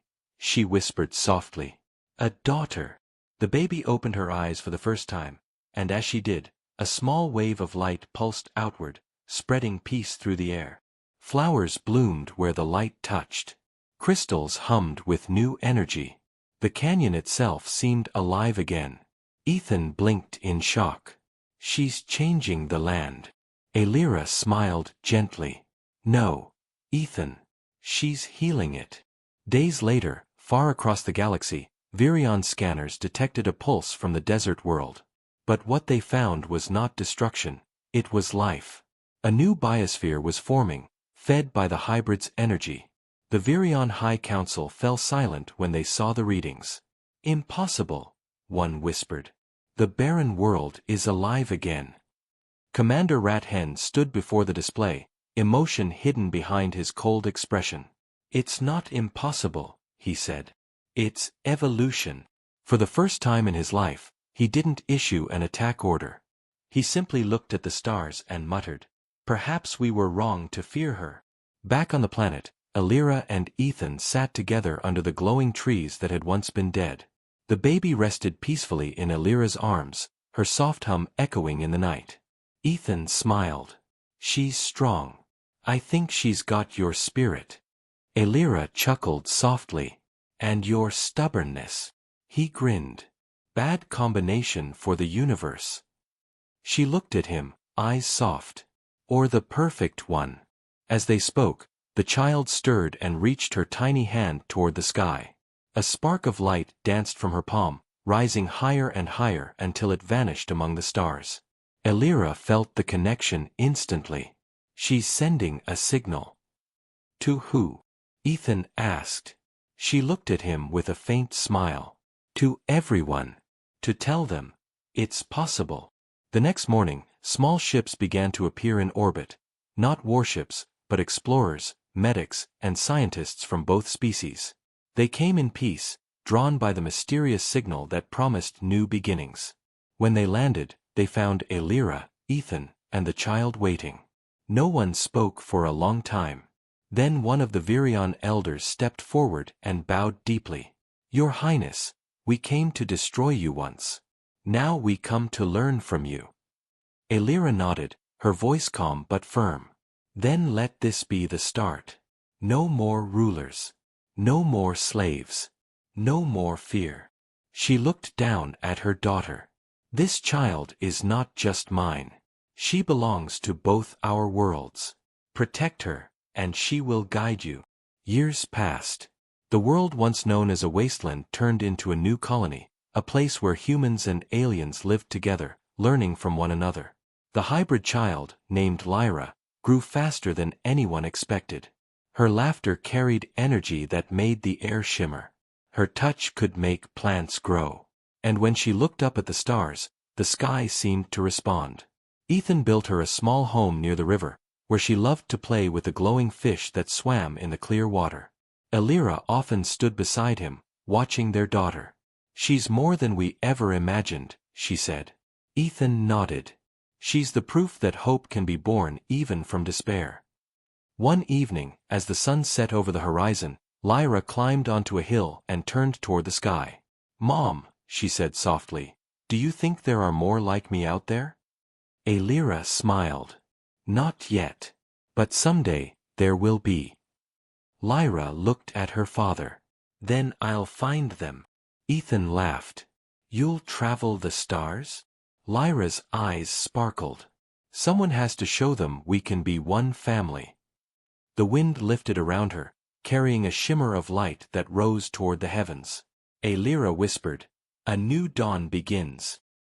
whispered softly. "A daughter." The baby opened her eyes for the first time, and as she did, a small wave of light pulsed outward, spreading peace through the air. Flowers bloomed where the light touched. Crystals hummed with new energy. The canyon itself seemed alive again. Ethan blinked in shock. "She's changing the land." Elira smiled gently. "No, Ethan. She's healing it." Days later, far across the galaxy, virion scanners detected a pulse from the desert world. But what they found was not destruction, it was life. A new biosphere was forming, fed by the hybrid's energy. The Virion High Council fell silent when they saw the readings. "Impossible," one whispered. "The barren world is alive again." Commander Rat-Hen stood before the display, emotion hidden behind his cold expression. "It's not impossible," he said. "It's evolution." For the first time in his life, he didn't issue an attack order. He simply looked at the stars and muttered, "Perhaps we were wrong to fear her." Back on the planet, Elira and Ethan sat together under the glowing trees that had once been dead. The baby rested peacefully in Elira's arms, her soft hum echoing in the night. Ethan smiled. "She's strong. I think she's got your spirit." Elira chuckled softly. "And your stubbornness." He grinned. "Bad combination for the universe." She looked at him, eyes soft. "Or the perfect one." As they spoke, the child stirred and reached her tiny hand toward the sky. A spark of light danced from her palm, rising higher and higher until it vanished among the stars. Elira felt the connection instantly. "She's sending a signal." "To who?" Ethan asked. She looked at him with a faint smile. To everyone. To tell them. It's possible. The next morning, small ships began to appear in orbit. Not warships, but explorers, medics, and scientists from both species. They came in peace, drawn by the mysterious signal that promised new beginnings. When they landed, they found Aelira, Ethan, and the child waiting. No one spoke for a long time. Then one of the Virion elders stepped forward and bowed deeply. Your Highness, we came to destroy you once. Now we come to learn from you. Aelira nodded, her voice calm but firm. Then let this be the start. No more rulers. No more slaves. No more fear. She looked down at her daughter. This child is not just mine. She belongs to both our worlds. Protect her, and she will guide you. Years passed. The world once known as a wasteland turned into a new colony, a place where humans and aliens lived together, learning from one another. The hybrid child, named Lyra, grew faster than anyone expected. Her laughter carried energy that made the air shimmer. Her touch could make plants grow. And when she looked up at the stars, the sky seemed to respond. Ethan built her a small home near the river, where she loved to play with the glowing fish that swam in the clear water. Aelira often stood beside him, watching their daughter. She's more than we ever imagined, she said. Ethan nodded. She's the proof that hope can be born even from despair. One evening, as the sun set over the horizon, Lyra climbed onto a hill and turned toward the sky. Mom, she said softly, do you think there are more like me out there? Aelira smiled. Not yet. But someday, there will be. Lyra looked at her father. Then I'll find them. Ethan laughed. You'll travel the stars? Lyra's eyes sparkled. Someone has to show them we can be one family. The wind lifted around her, carrying a shimmer of light that rose toward the heavens. Aelira whispered, a new dawn begins.